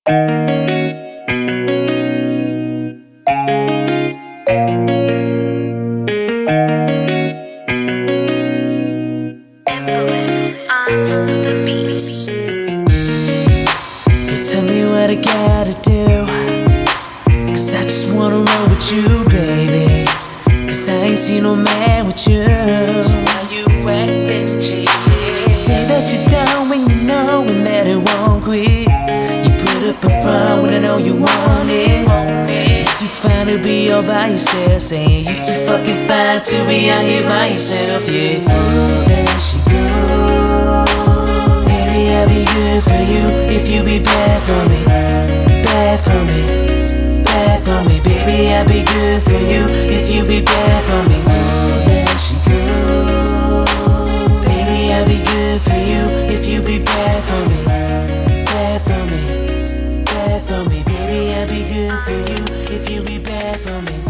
Tell me what I gotta do, 'cause I just wanna roll with you, baby. 'Cause I ain't seen no man with you. So why you acting cheap? Say that you're down when you know and that it won't quit. You put up a front when I know you want it. You're too fine to be all by yourself, saying you too fucking fine to be out here by yourself, yeah. Oh, there she goes. Baby, I'll be good for you if you be bad for me. Bad for me, bad for me. Baby, I'll be good for you if you be bad for me. Oh, there she goes. Baby, I'll be good for you if you be bad for me. Bad for me, bad for me. Baby, I'll be good for you if you be bad for me.